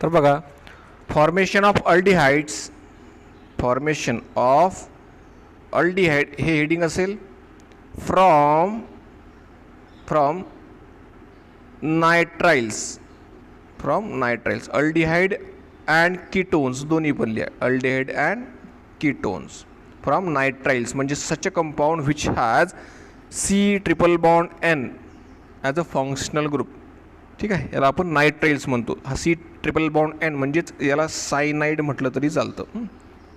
तर बघा, formation of aldehydes, formation of aldehyde हे हेडिंग असेल from nitriles, from nitriles, aldehyde and ketones दोन्ही पण लिहा, aldehyde and ketones from nitriles म्हणजे such a compound which has C∧N as a functional group. ठीक आहे, याला आपण नायट्राइल्स म्हणतो. हा C∧N म्हणजेच याला सायनाइड म्हटलं तरी चालतं.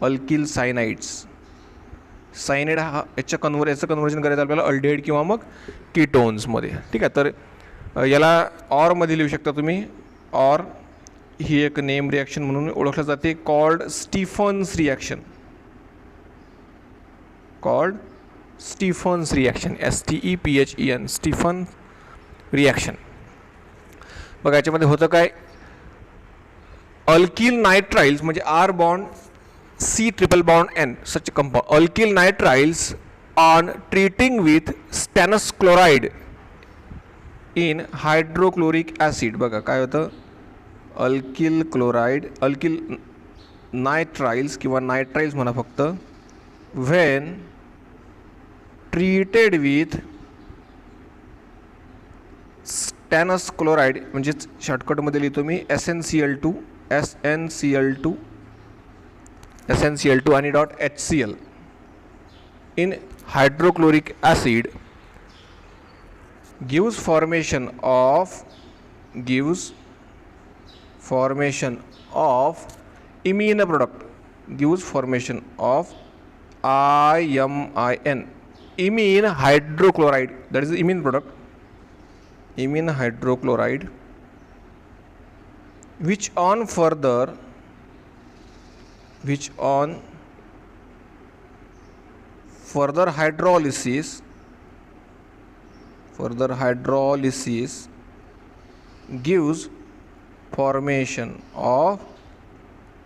अल्किल सायनाइड्स, सायनाइड हा याचं कन्व्हर्जन करायचं आपल्याला अल्डिहाइड किंवा मग कीटोन्समध्ये. ठीक आहे, तर याला ऑरमध्ये लिहू शकता तुम्ही. ऑर ही एक नेम रिॲक्शन म्हणून ओळखलं जाते, called Stephens reaction, called Stephens reaction, STEPHEN, Stephen reaction. बघा याच्यामध्ये होतं काय, अल्किल नायट्राइल्स म्हणजे R bond C∧N such compound, alkyl nitriles on treating with stannous chloride in hydrochloric acid. बघा काय होतं, अल्किल क्लोराइड, अल्किल नायट्राइल्स किंवा नायट्राइल्स म्हणा फक्त, when treated with stannous chloride म्हणजेच शॉर्टकटमध्ये लिहितो मी SnCl2, SnCl2 आणि .HCl in hydrochloric acid gives formation of imine product, gives formation of IMIN, imine hydrochloride, that is the imine product, imine hydrochloride, which on further hydrolysis gives formation of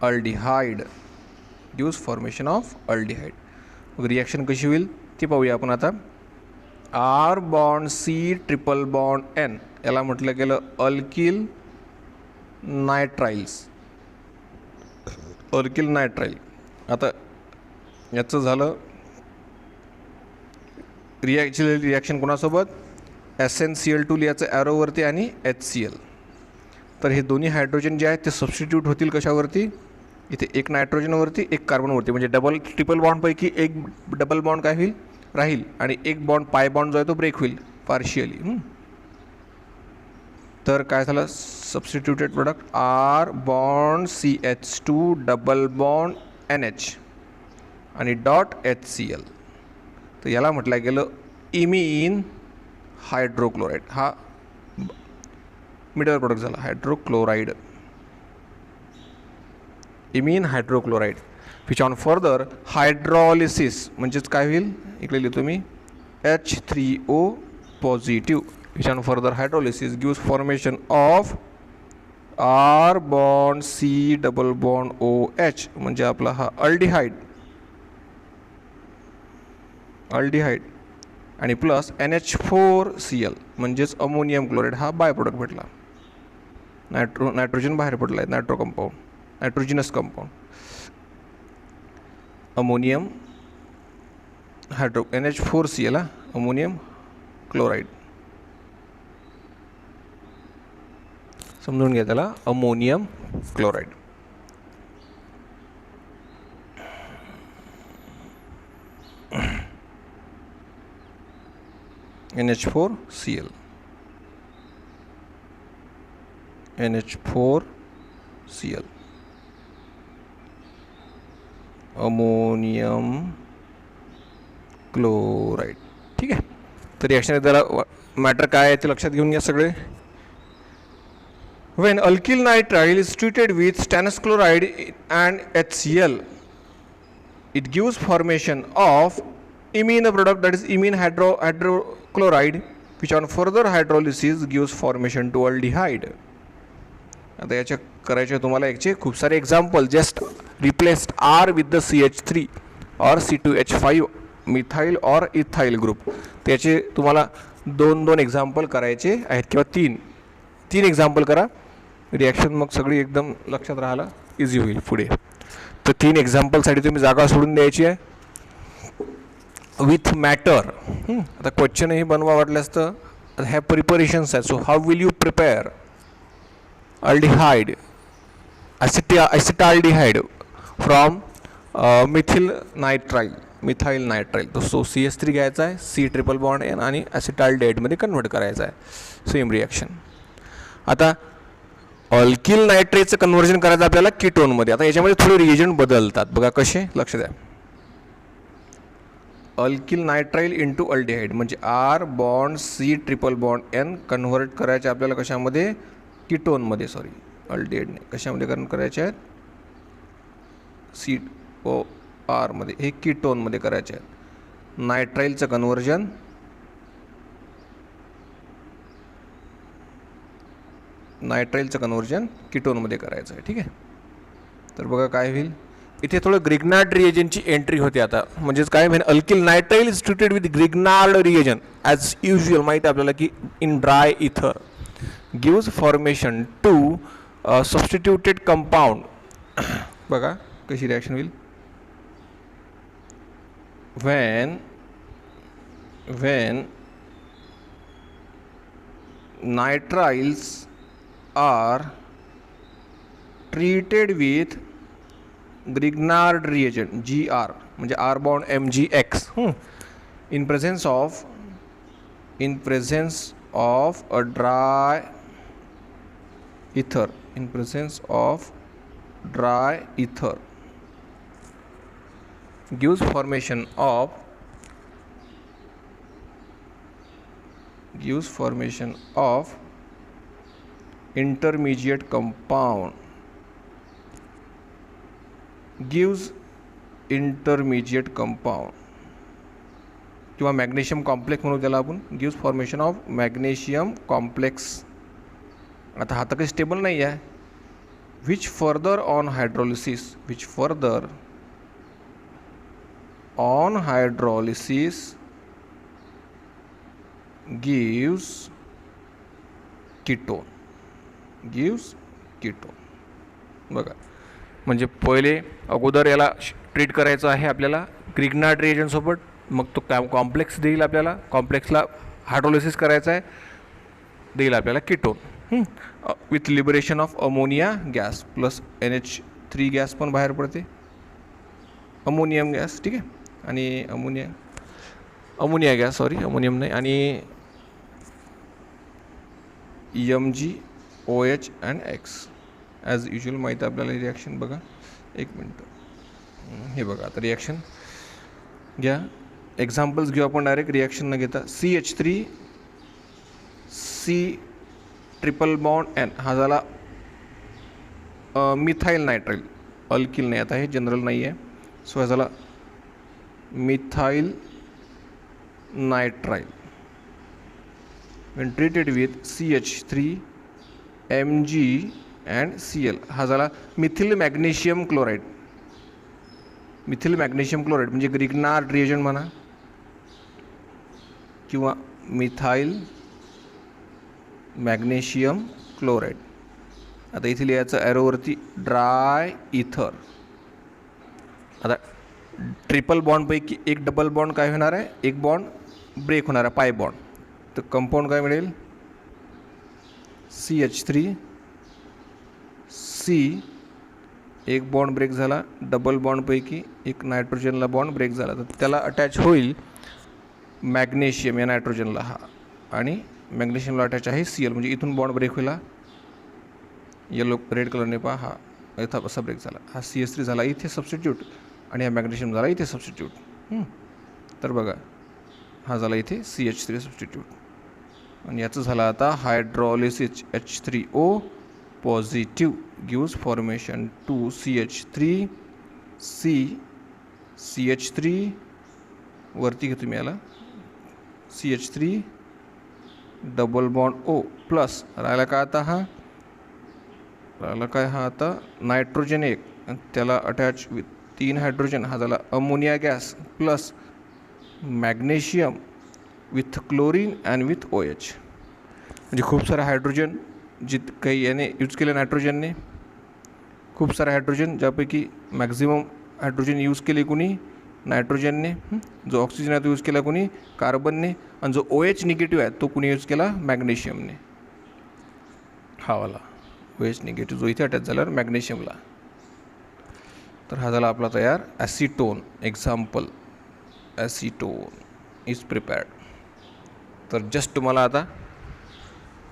aldehyde, gives formation of aldehyde. मग reaction कशी होईल ती पाहूया आपण आता. R bond C∧N याला म्हटलं गेलं अल्किल नायट्राइल्स, अल्किल नायट्राइल. आता याचं झालं रिॲक्शन कोणासोबत, SnCl2 लिहायचं ॲरोवरती आणि HCl. तर हे दोन्ही हायड्रोजन जे आहेत ते सबस्टिट्यूट होतील कशावरती, इथे एक नायट्रोजनवरती एक कार्बनवरती, म्हणजे डबल ट्रिपल बॉन्डपैकी एक डबल बॉन्ड काय होईल, राहील, आणि एक बॉन्ड पाय बॉन्ड जो आहे तो ब्रेक होईल पार्शियली. तर काय झालं, substituted product R bond CH2 double bond NH आणि .HCl. तर याला म्हटलं गेलं इमीन हायड्रोक्लोराइड. हा मिडल प्रोडक्ट झाला hydrochloride, imine hydrochloride, which on further hydrolysis म्हणजेच काय होईल, इकडे लिहितो मी H3O positive, which on further hydrolysis gives formation of R bond C∧OH म्हणजे आपला हा अल्डिहाइड आणि प्लस NH4Cl म्हणजेच अमोनियम क्लोराइड. हा बाय प्रोडक्ट भेटला, नायट्रोजन बाहेर पडला आहे, nitrogenous compound, ammonium NH4Cl ammonium chloride, समजून घ्या त्याला, ammonium chloride. NH4Cl, ammonium chloride. ठीक आहे, तर रिॲक्शन त्याला मॅटर काय आहे ते लक्षात घेऊन घ्या सगळे. When alkyl nitrile is treated with stannous chloride and HCl, it gives formation of imine product, that is imine hydrochloride, which on further hydrolysis gives formation to aldehyde. आता याचे करायचे तुम्हाला याचे खूप सारे example. Just replaced R with the CH3 और C2H5 methyl और ethyl group. त्याचे तुम्हाला दोन एक्झाम्पल करायचे आहेत किंवा तीन एक्झाम्पल करा. रिॲक्शन मग सगळी एकदम लक्षात राहायला इझी होईल पुढे. तर 3 एक्झाम्पलसाठी तुम्ही जागा सोडून द्यायची आहे. विथ मॅटर, आता क्वेश्चनही बनवा वाटल्यास तर ह्या प्रिपरेशन्स आहेत. So how will you prepare aldehyde acetaldehyde from methyl nitrile. तर सो CH3 घ्यायचा आहे, C ट्रिपल बॉन्ड N आणि ॲसिटाल्डिहाइडमध्ये कन्वर्ट करायचा आहे. Same reaction. आता अल्किल नायट्रेटचं कन्व्हर्जन करायचं आपल्याला कीटोनमध्ये. आता याच्यामध्ये थोडे रिएजंट बदलतात बघा कसे, लक्ष द्या. अल्किल नायट्राइल इंटू अल्डिहाइड म्हणजे R bond C triple bond N convert करायचे आपल्याला कशामध्ये, कीटोनमध्ये. सॉरी अल्डिहाइडने कशामध्ये कन्वर्ट करायचे आहेत, COR मध्ये, हे कीटोनमध्ये करायचे आहेत. नायट्राइलचं कन्व्हर्जन कीटोनमध्ये करायचं आहे. ठीक आहे. तर बघा काय होईल इथे, थोडं ग्रिग्नार्ड रिएजनची एंट्री होते आता. म्हणजेच काय म्हणजे alkyl nitrile is treated with Grignard reagent as usual. माहिती आहे आपल्याला की in dry ether gives formation to substituted compound. बघा कशी रिॲक्शन होईल. when nitriles are treated with Grignard reagent GR म्हणजे R bond MgX in presence of a dry ether, gives formation of intermediate compound, किंवा magnesium complex म्हणू त्याला आपण. Gives formation of magnesium complex. आता हा तर काही स्टेबल नाही आहे. which further on hydrolysis gives ketone. बघा म्हणजे पहिले अगोदर याला ट्रीट करायचं आहे आपल्याला ग्रिग्नार्ड रिएजंटसोबत. मग तो कॉम्प्लेक्स देईल आपल्याला, कॉम्प्लेक्सला हायड्रोलिसिस करायचं आहे, देईल आपल्याला ketone. With liberation of ammonia gas plus NH3 gas पण बाहेर पडते, अमोनियम गॅस. ठीक आहे. आणि अमोनिया गॅस, सॉरी अमोनियम नाही, आणि MgOH and X as usual. माहीत आहे आपल्याला रिॲक्शन. बघा एक मिनटं, हे बघा आता रिॲक्शन घ्या. एक्झाम्पल्स घेऊ आपण डायरेक्ट रिॲक्शन न घेता. CH3 C triple bond N हा झाला मिथाइल नायट्राइल. अल्किल नाही, आता हे जनरल नाही आहे. सो हा झाला methyl nitrile when treated with CH3 Mg and Cl. हा झाला मिथिल मॅग्नेशियम क्लोराईड. म्हणजे ग्रिग्नार्ड रिएजंट म्हणा किंवा मिथाइल मॅग्नेशियम क्लोराईड. आता इथे लिहायचं ॲरोवरती ड्राय इथर. आता ट्रिपल बॉन्डपैकी एक डबल बॉन्ड काय होणार आहे, एक बॉन्ड ब्रेक होणार आहे, पाय बॉन्ड. तर कंपाऊंड काय मिळेल, CH3 C. एक बॉन्ड ब्रेक झाला, डबल बॉन्डपैकी एक नायट्रोजनला बॉन्ड ब्रेक झाला, तर त्याला अटॅच होईल मॅग्नेशियम या नायट्रोजनला हा, आणि मॅग्नेशियमला अटॅच आहे Cl. म्हणजे इथून बॉन्ड ब्रेक होईल, येलो रेड कलरने पहा, हा इथं असा ब्रेक झाला, हा CH3 झाला इथे सबस्टिट्यूट, आणि हा मॅग्नेशियम झाला इथे सबस्टिट्यूट. तर बघा हा झाला इथे CH3 सबस्टिट्यूट, आणि याचं झालं आता hydrolysis. H3O positive gives formation to CH3 C. CH3 वरती घेतो मी याला, CH3 double bond O plus राहिला काय आता, हा आता नायट्रोजन एक, त्याला अटॅच विथ 3 हायड्रोजन, हा झाला ammonia gas plus magnesium with chlorine and with OH. म्हणजे खूप सारे हायड्रोजन जित काही याने यूज केलं नायट्रोजनने, खूप सारे हायड्रोजन, ज्यापैकी मॅक्झिमम हायड्रोजन यूज केले कोणी, नायट्रोजनने. जो ऑक्सिजन आहे तो यूज केला कोणी, कार्बनने. आणि जो OH निगेटिव्ह आहे तो कुणी यूज केला, मॅग्नेशियमने. हा वाला OH निगेटिव्ह जो इथे अटॅच झाला मॅग्नेशियमला. तर हा झाला आपला तयार acetone. Example, acetone is prepared. तर जस्ट तुम्हाला आता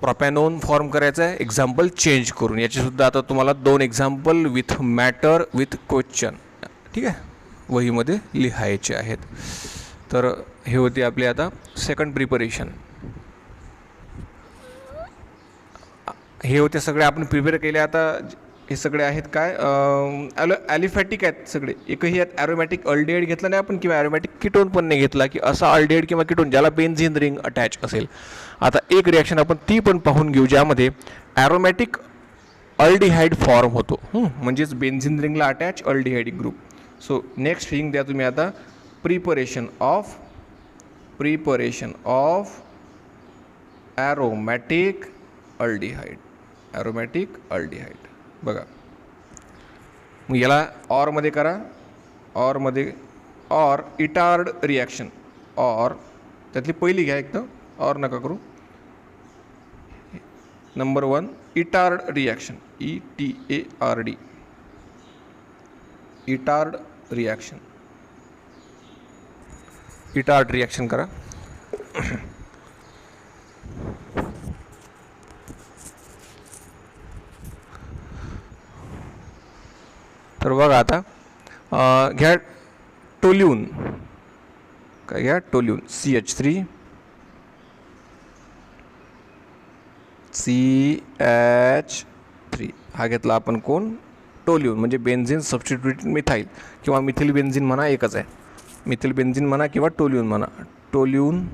प्रोपॅनोन फॉर्म करायचं आहे एक्झाम्पल चेंज करून. याचेसुद्धा आता तुम्हाला 2 example with matter with question, ठीक आहे, वहीमध्ये लिहायचे आहेत. तर हे होते आपले आता सेकंड प्रिपरेशन. हे होते सगळे आपण प्रिपेअर केले. आता हे सगळे आहेत काय, ॲलिफॅटिक आहेत सगळे. एकही यात ॲरोमॅटिक अल्डिहाइड घेतला नाही आपण, किंवा ॲरोमॅटिक कीटोन पण नाही घेतला, की असा अल्डिहाइड किंवा कीटोन ज्याला बेन्झीन रिंग अटॅच असेल. आता एक रिॲक्शन आपण ती पण पाहून घेऊ ज्यामध्ये ॲरोमॅटिक अल्डिहाइड फॉर्म होतो, म्हणजेच बेन्झीन रिंगला attach aldehyde group. So next thing द्या तुम्ही आता, प्रिपरेशन ऑफ ॲरोमॅटिक अल्डिहाइड. बघा, मग याला ऑरमध्ये करा. Or Etard reaction. ऑर त्यातली पहिली घ्या एकदम, ऑर नका करू. Number 1 Etard reaction, ETARD, Etard reaction करा. तर बघा आता घ्या टोल्यून. काय घ्या, टोल्यून CH3 हा घेतला आपण. कोण, टोल्यून, म्हणजे बेन्झीन सबस्टिट्यूटेड मिथाईल किंवा मिथिल बेन्झीन म्हणा, एकच आहे. मिथिल बेन्झीन म्हणा किंवा टोल्यून म्हणा. Toluene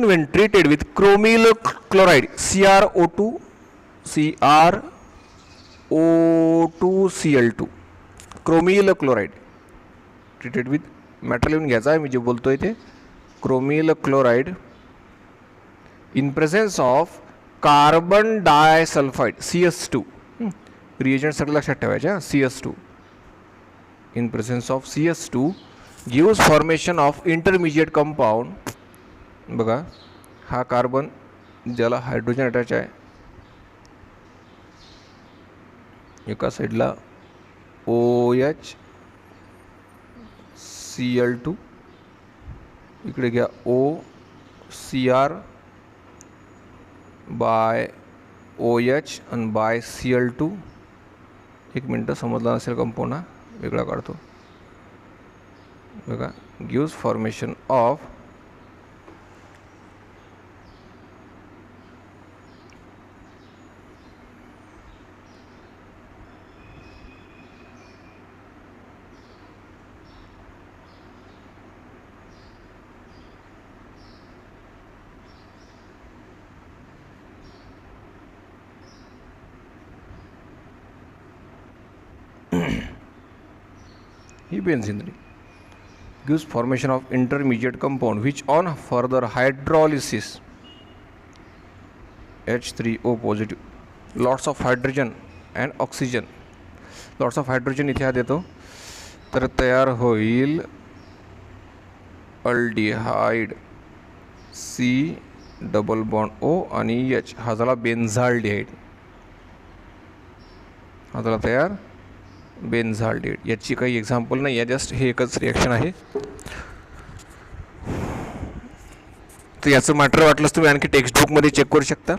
when treated with chromyl chloride CrO2Cl2, chromyl chloride treated with, matter लिहून घ्यायचा आहे मी जे बोलतोय ते. Chromyl chloride in presence of carbon disulphide CS2. Reagent सगळं लक्षात ठेवायचे. CS2 in presence of CS2 gives formation of intermediate compound. बघा, हा कार्बन ज्याला हायड्रोजन अटॅच आहे, एका साईडला OH Cl2, इकडे घ्या OCr बाय OH आणि बाय Cl2. एक मिनटं, समजला नसेल कंपाऊंड, हा वेगळा काढतो. बघा, gives formation of he benzene ring gives formation of intermediate compound which on further hydrolysis H3O positive, lots of hydrogen and oxygen, lots of hydrogen इथे हा देतो. तर तयार होईल aldehyde C double bond O आणि H. हा झाला बेन्झाल्डिहाइड. हा झाला तयार बेन्झाल्डिहाइड. याची काही एक्झाम्पल नाही आहे, जस्ट हे एकच रिॲक्शन आहे. तर याचं मॅटर वाटलंच तुम्ही आणखी टेक्स्टबुकमध्ये चेक करू शकता.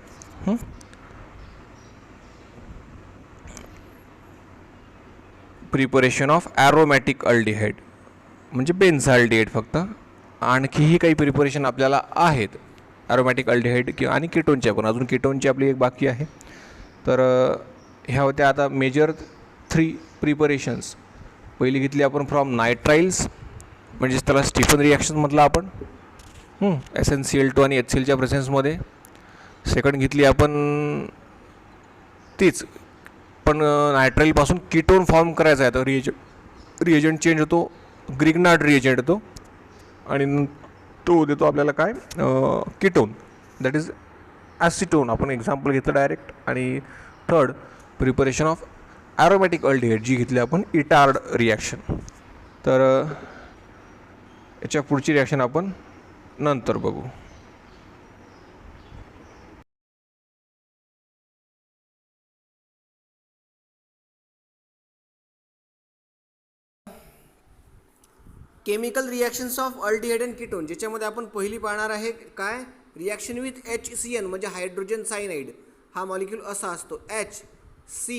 प्रिपरेशन ऑफ ॲरोमॅटिक अल्डिहाइड म्हणजे बेन्झाल्डिहाइड. फक्त आणखीही काही प्रिपरेशन आपल्याला आहेत ॲरोमॅटिक अल्डिहाइड किंवा आणि कीटोनच्या पण, अजून कीटोनची आपली एक बाकी आहे. तर ह्या होत्या आता मेजर 3 प्रिपरेशन्स. पहिली घेतली आपण फ्रॉम नायट्राइल्स, म्हणजेच त्याला स्टीफन रिॲक्शन म्हटलं आपण, SnCl2 आणि HCl प्रेझेन्समध्ये. सेकंड घेतली आपण तीच, पण नायट्राइलपासून कीटोन फॉर्म करायचा आहे. तर रिएजंट चेंज होतो, ग्रिग्नार्ड रिएजंट येतो आणि तो देतो आपल्याला काय, कीटोन, दॅट इज ॲसिटोन आपण एक्झाम्पल घेतलं डायरेक्ट. आणि third preparation of aromatic aldehyde जी घेतली आपण इटार्ड रिॲक्शन. तर याच्या पुढची रिॲक्शन आपण नंतर बघू. Chemical reactions of aldehyde and ketone, ज्याच्यामध्ये आपण पहिली पाहणार आहे काय, रिॲक्शन विथ HCN म्हणजे हायड्रोजन सायनाइड. हा मॉलिक्यूल असा असतो HC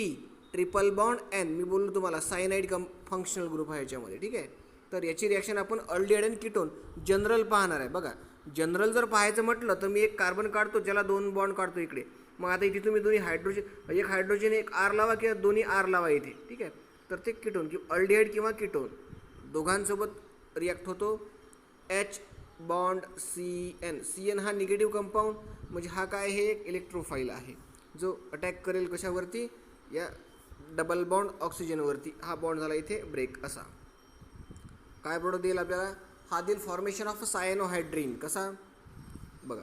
ट्रिपल बॉन्ड N. मी बोललो तुम्हाला सायनाइड फंक्शनल ग्रुप आहे याच्यामध्ये. ठीक आहे. तर याची रिॲक्शन आपण अल्डिहाइड अँड कीटोन जनरल पाहणार आहे. बघा जनरल जर पाहायचं म्हटलं तर मी एक कार्बन काढतो, ज्याला 2 बॉन्ड काढतो इकडे. मग आता इथे तुम्ही दोन्ही हायड्रोजन एक R लावा किंवा दोन्ही R लावा इथे. ठीक आहे. तर ते कीटोन किंवा अल्डिहाइड किंवा कीटोन दोघांसोबत रिॲक्ट होतो. H bond CN. CN हा निगेटिव्ह कंपाऊंड म्हणजे हा काय, हे एक इलेक्ट्रोफाईल आहे जो अटॅक करेल कशावरती, या डबल बॉन्ड ऑक्सिजनवरती. हा बॉन्ड झाला इथे ब्रेक. असा काय प्रोडक्ट देईल आपल्याला, हा देईल फॉर्मेशन ऑफ सायनोहायड्रीन. कसा बघा,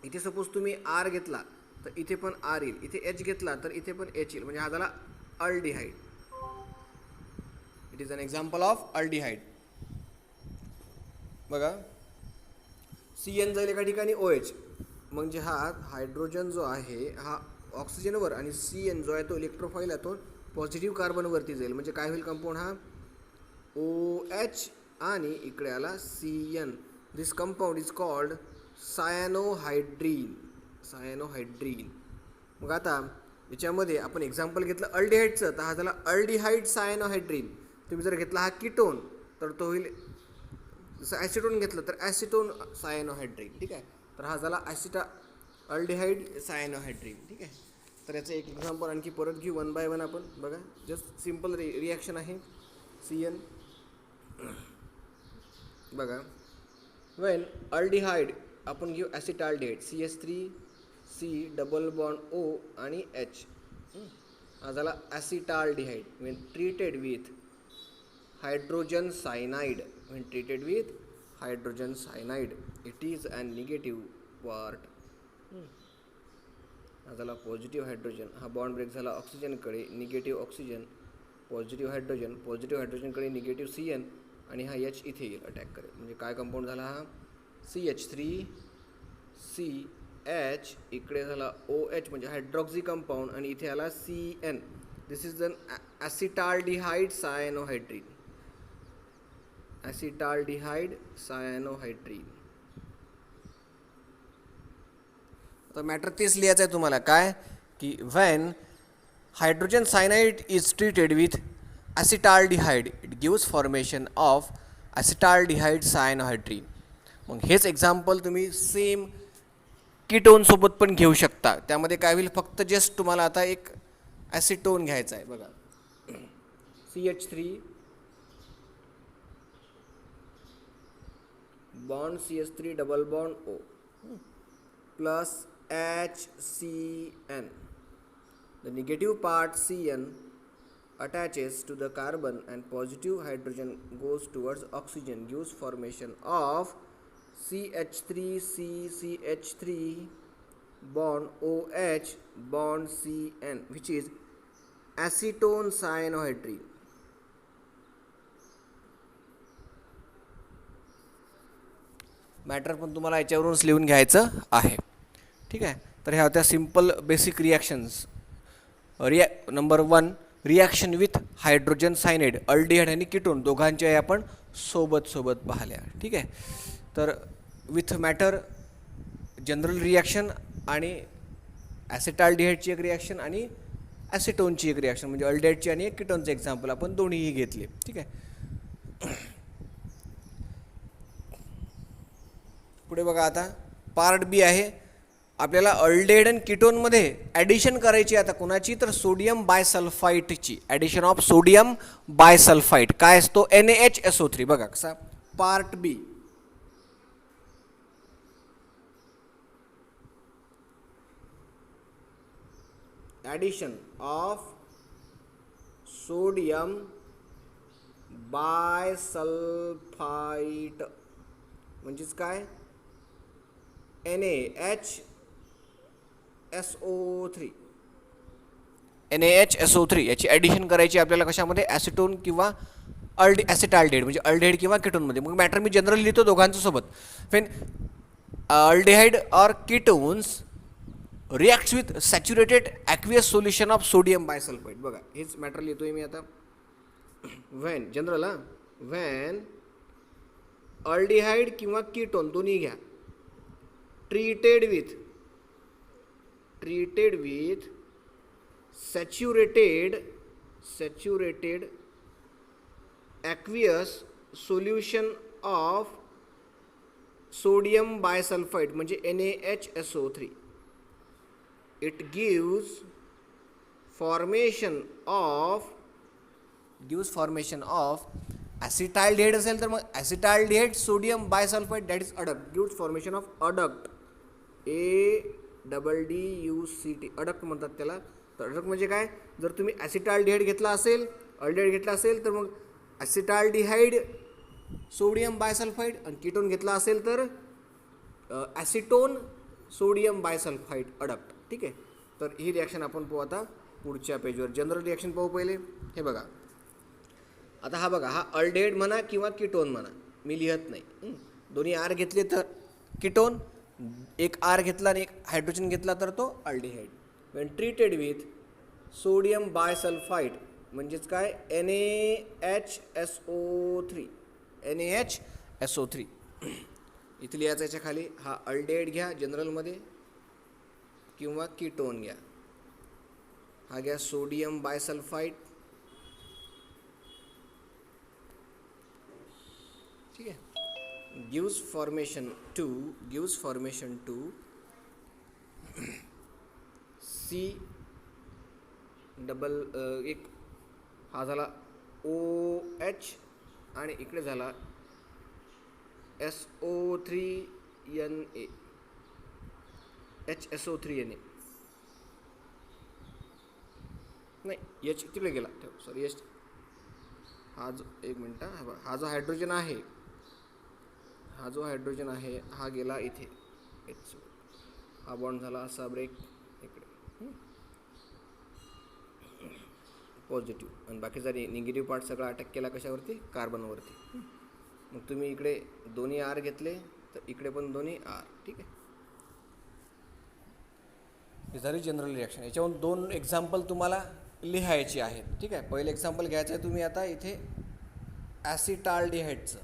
इथे सपोज तुम्ही R घेतला तर इथे पण R येईल, इथे H घेतला तर इथे पण H येईल, म्हणजे हा झाला aldehyde. It is an example of aldehyde. बघा CN जाईल एका ठिकाणी OH, म्हणजे हा हायड्रोजन जो आहे हा ऑक्सिजनवर आणि CN जो आहे तो इलेक्ट्रोफाईल आहे तो पॉझिटिव्ह कार्बनवरती जाईल. म्हणजे काय होईल कंपाऊंड हा OH आणि इकडे आला CN. This compound is called cyanohydrin. Cyanohydrin. मग आता याच्यामध्ये आपण एक्झाम्पल घेतलं अल्डिहाइडचं, तर हा झाला अल्डिहाइड सायनोहायड्रीन. तुम्ही जर घेतला हा कीटोन तर तो होईल, जसं ॲसिटोन घेतलं तर ॲसिटोन सायनोहायड्रीन. ठीक आहे. तर हा झाला अल्डिहाइड सायनोहायड्रीन. ठीक आहे. तर याचं एक एक्झाम्पल आणखी परत घेऊ 1 बाय 1 आपण. बघा जस्ट सिम्पल रिॲक्शन आहे. CN बघा, वेन अल्डिहाइड आपण घेऊ acetaldehyde CH3C double bond O आणि H. हा झाला acetaldehyde. When treated with hydrogen cyanide. When treated with hydrogen cyanide, it is a negative part. हा झाला पॉझिटिव्ह हायड्रोजन. हा बॉन्ड ब्रेक झाला ऑक्सिजनकडे, निगेटिव्ह ऑक्सिजन, पॉझिटिव्ह हायड्रोजनकडे निगेटिव्ह CN आणि हा H इथे येईल अटॅक करेल. म्हणजे काय कंपाऊंड झाला हा CH3CH, इकडे झाला OH म्हणजे हायड्रॉक्सी कंपाऊंड आणि इथे आला CN. This is an ॲसिटाल्डिहाइड सायनोहायड्रीन. ॲसिटाल्डिहाइड सायनोहायड्रीन. तर मॅटर तेच लिहायचं आहे तुम्हाला काय, की when hydrogen cyanide is treated with acetaldehyde it gives formation of acetaldehyde cyanohydrin. मग हेच एक्झाम्पल तुम्ही सेम कीटोनसोबत पण घेऊ शकता. त्यामध्ये काय होईल, फक्त जस्ट तुम्हाला आता एक ॲसिटोन घ्यायचा आहे. बघा CH3 bond CH3 double bond O plus HCN. The negative part CN attaches to the carbon and positive hydrogen goes towards oxygen, gives formation of CH3CCH3 bond OH bond CN, which is acetone cyanohydrine. Matter पण तुम्हाला याच्यावरूनच लिहून घ्यायचं आहे. ठीक आहे. तर ह्या होत्या simple basic reactions. Number 1 reaction with hydrogen cyanide, aldehyde आणि कीटोन दोघांचे आपण सोबत पाहिल्या. ठीक आहे. तर विथ मॅटर जनरल रिॲक्शन आणि ॲसिटाल्डिहाइडची एक रिॲक्शन आणि ॲसिटोनची एक रिॲक्शन, म्हणजे अल्डिहाइडची आणि एक कीटोनचं एक्झाम्पल आपण दोन्हीही घेतले. ठीक आहे. पुढे बघा आता पार्ट बी आहे. आपल्याला अल्डिहाइड आणि कीटोनमध्ये ॲडिशन करायची आता कोणाची, तर सोडियम बायसल्फाईटची. ॲडिशन ऑफ सोडियम बायसल्फाईट काय असतो, NaHSO3. बघा कसा part B. Addition of sodium bisulphite म्हणजेच काय, NaHSO3 SO3 NaHSO3 याची ॲडिशन करायची आपल्याला कशामध्ये, ॲसिटोन किंवा ॲसिटाल्डिहाइड म्हणजे अल्डिहाइड किंवा कीटोनमध्ये. मग मॅटर मी जनरल लिहितो दोघांचं सोबत. When aldehyde or ketones reacts with saturated aqueous solution of sodium bisulphide. बघा हेच मॅटर लिहितोय मी आता. व्हॅन जनरल व्हॅन अल्डिहाइड किंवा कीटोन दोन्ही घ्या, treated with saturated aqueous solution of sodium bisulphide म्हणजे NaHSO3. It gives formation of acetaldehyde असेल तर मग acetaldehyde sodium bisulphide that is adduct, gives formation of adduct, ADDUCT adduct म्हणतात त्याला. तर अडक्ट म्हणजे काय, जर तुम्ही ॲसिटाल्डिहाइड घेतला असेल, अल्डिहाइड घेतला असेल तर मग ॲसिटाल्डिहाइड सोडियम बायसल्फाइड, आणि कीटोन घेतला असेल तर ॲसिटोन सोडियम बायसल्फाइड अडक्ट. ठीक आहे. तर ही रिॲक्शन आपण पाहू आता पुढच्या पेजवर. जनरल रिॲक्शन पाहू पहिले. हे बघा आता, हा बघा, हा अल्डिहाइड म्हणा किंवा कीटोन म्हणा, मी लिहत नाही. दोन्ही आर घेतले तर कीटोन, एक आर घेतला आणि एक हायड्रोजन घेतला तर तो aldehyde. When treated with sodium bisulphide म्हणजेच काय, NaHSO3 इथे लिहायचं. याच्या खाली हा अल्डिहाइड घ्या जनरलमध्ये किंवा कीटोन घ्या. हा घ्या सोडियम बायसल्फाइड. ठीक आहे. Gives formation to C double एक, हा झाला OH आणि इकडे झाला SO3Na HSO3Na नाही, H तिकडे गेला, सॉरी H. हा जो एक मिनटं, हा जो हायड्रोजन आहे हा गेला इथे, हा बॉन्ड झाला असा ब्रेक इकडे पॉझिटिव्ह, आणि बाकीचा निगेटिव्ह पार्ट सगळा अटॅक केला कशावरती, कार्बनवरती. मग तुम्ही इकडे दोन्ही आर घेतले तर इकडे पण दोन्ही आर. ठीक आहे. ही झाली जनरल रिॲक्शन. याच्यावरून दोन एक्झाम्पल तुम्हाला लिहायची आहेत. ठीक आहे. पहिलं एक्झाम्पल घ्यायचं आहे तुम्ही आता इथे ॲसिटाल्डिहाइडचं,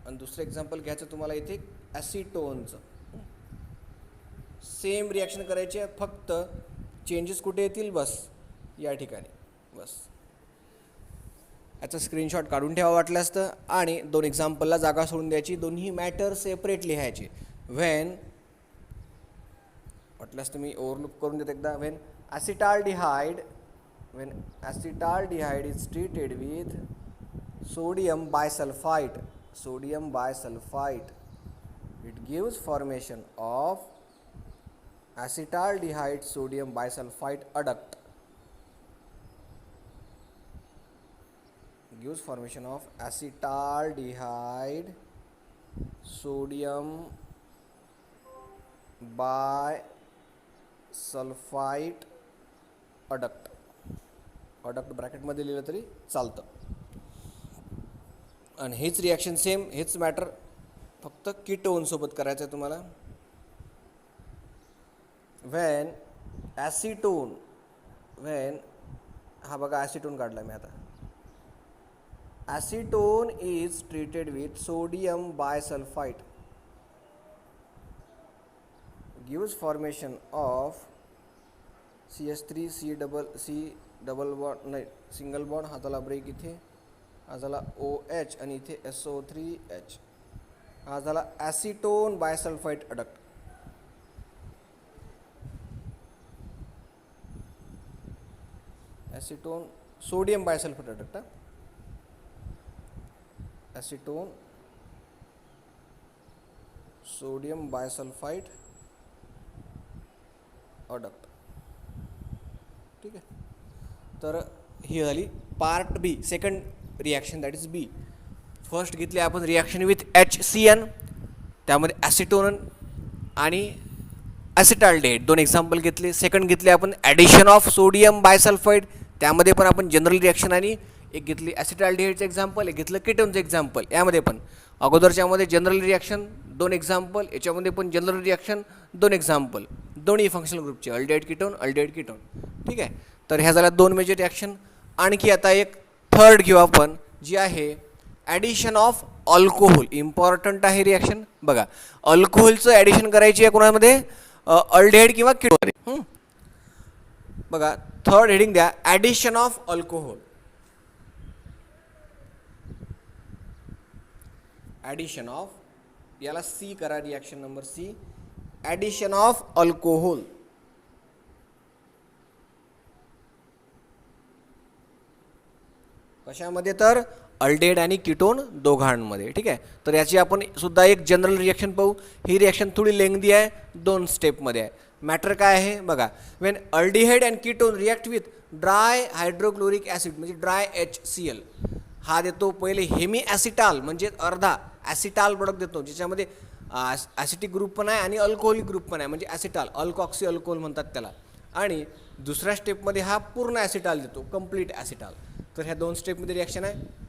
आणि दुसरं एक्झाम्पल घ्यायचं तुम्हाला इथे ॲसिटोनचं. सेम रिॲक्शन करायची आहे, फक्त चेंजेस कुठे येतील, बस या ठिकाणी, बस. याचा स्क्रीनशॉट काढून ठेवा वाटल्यास तर, आणि दोन एक्झाम्पलला जागा सोडून द्यायची. दोन्ही मॅटर सेपरेट लिहायचे. व्हेन वाटल्यास तुम्ही ओव्हरलुक करून देत एकदा. When acetaldehyde is treated with sodium bisulfite, it gives formation of acetaldehyde sodium bisulfite adduct. Gives formation of acetaldehyde sodium bisulfite adduct. Adduct ब्रॅकेटमध्ये लिहिलं तरी चालतं. आणि हेच रिॲक्शन सेम, हेच मॅटर फक्त कीटोनसोबत करायचं आहे तुम्हाला. व्हेन हा बघा ॲसिटोन काढला मी आता. Acetone is treated with sodium bisulfite, gives formation of CH3 C double bond, नाही सिंगल बॉन्ड, हा झाला ब्रेक इथे, हा झाला OH आणि इथे SO3H, हा झाला acetone bisulfite adduct. Acetone sodium bisulfite adduct, acetone sodium bisulfite adduct. ठीक आहे. तर ही झाली part B, second reaction, that is B. First घेतली आपण रिॲक्शन विथ HCN, त्यामध्ये ॲसिटोन आणि ॲसिटाल्डिहाइड, 2 एक्झाम्पल घेतले. सेकंड घेतले आपण ॲडिशन ऑफ सोडियम बायसल्फाईड, त्यामध्ये पण आपण जनरल रिॲक्शन आणि एक घेतली ॲसिटाल्डिहाइडचं एक्झाम्पल, एक घेतलं कीटोनचं एक्झाम्पल. यामध्ये पण अगोदरच्यामध्ये जनरल रिॲक्शन 2 एक्झाम्पल, याच्यामध्ये पण जनरल रिॲक्शन 2 एक्झाम्पल, दोन्ही फंक्शनल ग्रुपचे अल्डिहाइड कीटोन. ठीक आहे, तर ह्या झाल्या 2 मेजर रिॲक्शन. आणखी आता एक थर्ड घेऊ आपण, जी आहे ॲडिशन ऑफ अल्कोहोल. इम्पॉर्टंट आहे रिॲक्शन. बघा, अल्कोहोलचं ॲडिशन करायची आहे कोणामध्ये, अल्डिहाइड किंवा कीटोन. बघा, थर्ड हेडिंग द्या, addition of alcohol. Addition of, याला सी करा, reaction number C, addition of alcohol. कशामध्ये, तर अल्डिहाइड आणि कीटोन दोघांमध्ये. ठीक आहे, तर याची आपण सुद्धा एक जनरल रिॲक्शन पाहू. ही रिॲक्शन थोडी लेंथी आहे, 2 स्टेपमध्ये आहे. मॅटर काय आहे बघा, when aldehyde and ketone react with dry hydrochloric acid म्हणजे ड्राय HCl, हा देतो पहिले हेमी ॲसिटाल म्हणजे अर्धा ॲसिटाल प्रोडक्ट देतो, ज्याच्यामध्ये ॲसिटिक ग्रुप पण आहे आणि अल्कोहोलिक ग्रुप पण आहे, म्हणजे ॲसिटाल, अल्कॉक्सी अल्कोहोल म्हणतात त्याला. आणि दुसऱ्या स्टेपमध्ये हा पूर्ण ॲसिटाल देतो, कंप्लीट ॲसिटाल. तर ह्या 2 स्टेपमध्ये रिॲक्शन आहे.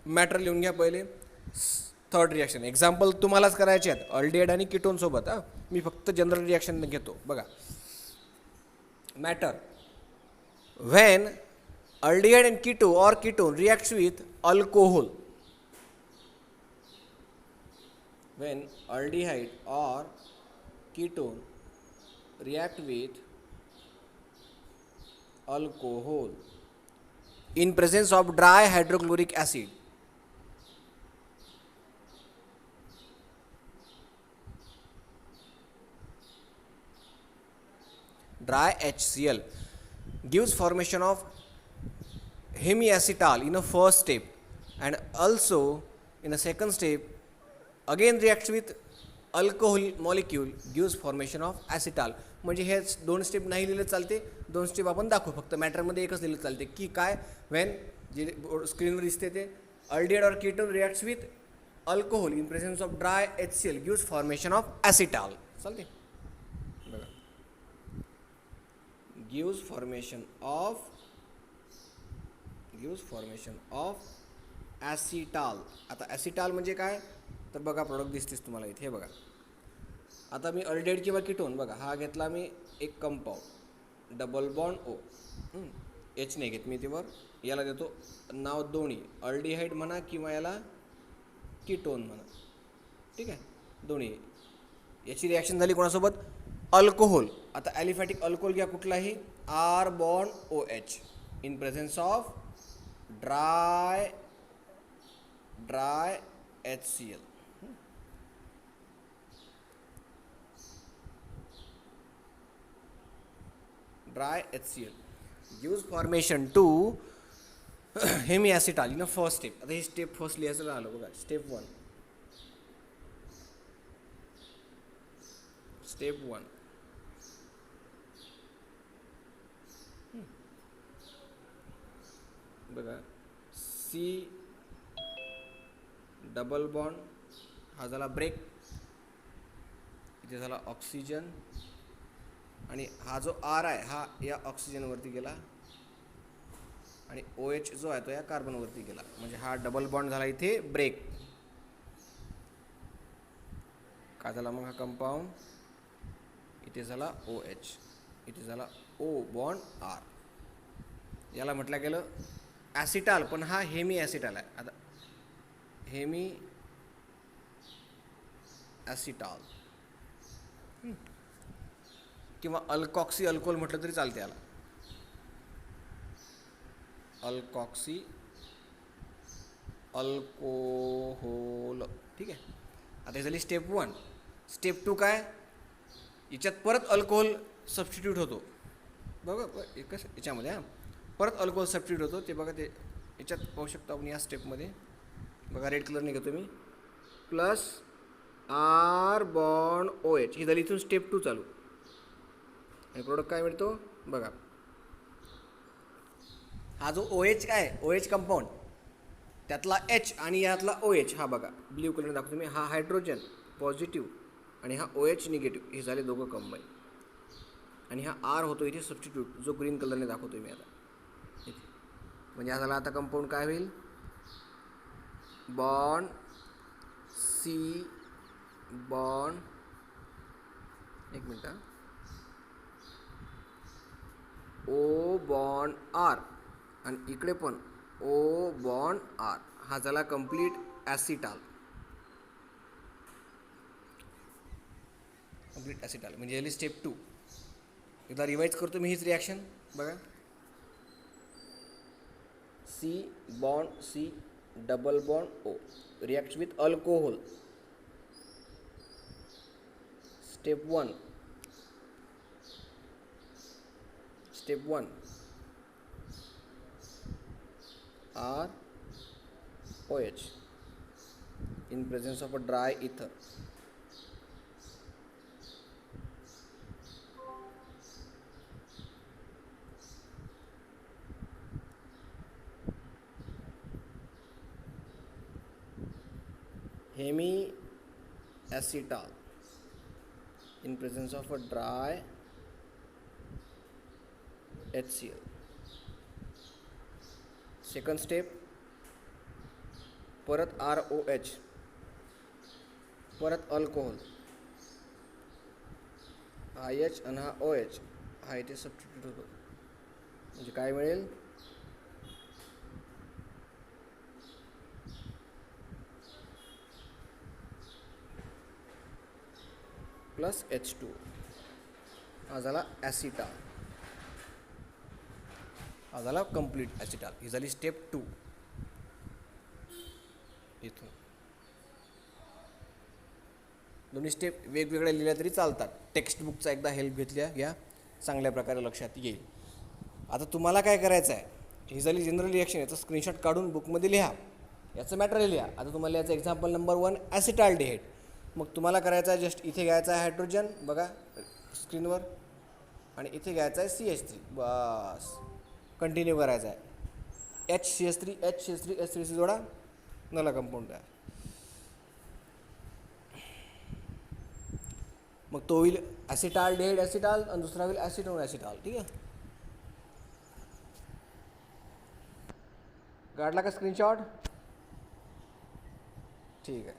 मॅटर लिहून घ्या पहिले. थर्ड रिॲक्शन एक्झाम्पल तुम्हालाच करायचे आहेत अल्डिहाइड आणि कीटोनसोबत. मी फक्त जनरल रिॲक्शन घेतो. बघा, matter, when aldehyde and keto or ketone reacts with alcohol, when aldehyde or ketone react with alcohol in presence of dry hydrochloric acid, dry HCl gives formation of hemiacetal in a first step, and also in a second step again reacts with alcohol molecule gives formation of acetal. म्हणजे हे 2 step नाही लिहिलं चालते, 2 step आपण दाखवू. फक्त मॅटरमध्ये एकच लिहिलं चालते की काय, वेन जे स्क्रीनवर दिसते ते aldehyde or ketone reacts with alcohol in presence of dry HCl gives formation of acetal. चालते, बघा, गिव्स फॉर्मेशन ऑफ ॲसिटाल. आता ॲसिटाल म्हणजे काय, तर बघा प्रोडक्ट दिसतेस तुम्हाला इथे. हे बघा, आता मी अल्डिहाइड किंवा कीटोन, बघा हा घेतला मी एक compound double bond O, H नाही घेत मी तेवर, याला देतो नाव दोन्ही, अल्डिहाइड म्हणा किंवा याला कीटोन म्हणा. ठीक आहे, दोन्ही. याची रिॲक्शन झाली कोणासोबत, अल्कोहोल. आता ॲलिफॅटिक अल्कोहोल घ्या कुठलाही, R bond OH in presence of dry HCl. Dry HCl gives formation to hemiacetal in a first step. आता हे स्टेप फर्स्ट लिहायचं राहिलं बघा. स्टेप 1 बघा, C डबल बॉन्ड, हा झाला ब्रेक, इथे झाला ऑक्सिजन, आणि हा जो R आहे हा या ऑक्सिजनवरती गेला, आणि OH जो आहे तो या कार्बनवरती गेला, म्हणजे हा डबल बॉन्ड झाला इथे ब्रेक. काय झाला मग हा कंपाऊंड, इथे झाला OH, इथे झाला O बॉन्ड R. याला म्हटलं गेलं ॲसिटाल, पण हा हेमी ॲसिटाल आहे. आता हेमी ॲसिटाल किंवा अल्कॉक्सी अल्कोहोल म्हटलं तरी चालते याला, अल्कॉक्सी अल्कोहोल. ठीक आहे, आता हे झाली स्टेप 1. स्टेप 2 काय, याच्यात परत अल्कोहोल सबस्टिट्यूट होतो. बघा एकच याच्यामध्ये, परत अल्कोहोल सबस्टिट्यूट होतो. ते बघा, ते याच्यात पाहू शकतो आपण या स्टेपमध्ये. बघा रेड कलरने घेतो मी, प्लस R बॉन्ड OH, ही झाली इथून स्टेप 2 चालू. आणि प्रोडक्ट काय मिळतो बघा, हा जो OH काय, OH कंपाऊंड, त्यातला H आणि यातला OH, हा बघा ब्ल्यू कलर दाखवतो मी, हा हायड्रोजन पॉझिटिव्ह आणि हा OH निगेटिव्ह, हे झाले दोघं कंबाईन. आणि हा R होतो इथे सबस्टिट्यूट, जो ग्रीन कलरने दाखवतो मी आता इथे. म्हणजे हा झाला आता कंपाऊंड काय होईल, बॉन्ड C बॉन्ड, एक मिनिट, O बॉन्ड R, आणि इकडे पण O बॉन्ड R. हा झाला कंप्लीट ॲसिटाल. कंप्लीट ॲसिटाल म्हणजे झाली स्टेप 2. एकदा रिवाईज करतो मी हीच रिॲक्शन बघा. C bond C double bond O react with alcohol. Step 1. Step 1 ROH in presence of a dry ether. Hemiacetal in presence of a dry HCl. Second step, परत ROH, परत alcohol, हा H आणि हा OH हा इथे substitute होतो. म्हणजे काय मिळेल, प्लस H2. हा झाला ॲसिटाल, हा झाला कंप्लीट ॲसिटाल. ही झाली स्टेप 2. इथून दोन्ही स्टेप वेगवेगळ्या लिहिल्या तरी चालतात. टेक्स्टबुकचा एकदा हेल्प घेतल्या घ्या, चांगल्या प्रकारे लक्षात येईल. आता तुम्हाला काय करायचं आहे, ही झाली जनरल रिॲक्शन, याचा स्क्रीनशॉट काढून बुकमध्ये लिहा, याचं मॅटेरियल लिहा. आता तुम्हाला याचं एक्झाम्पल नंबर 1 ॲसिटाल्डिहाइड. मग तुम्हाला करायचं आहे जस्ट इथे घ्यायचा आहे हायड्रोजन बघा स्क्रीनवर, आणि इथे घ्यायचा आहे CH3. बस कंटिन्यू करायचा आहे. HCH3 HCH3 H3 जोडा, नला कंपाऊंड आहे. मग तो होईल ॲसिटाल्डिहाइड ॲसिटाल, आणि दुसरा होईल ॲसिटोन ॲसिटाल. ठीक आहे, काढला का स्क्रीनशॉट? ठीक आहे.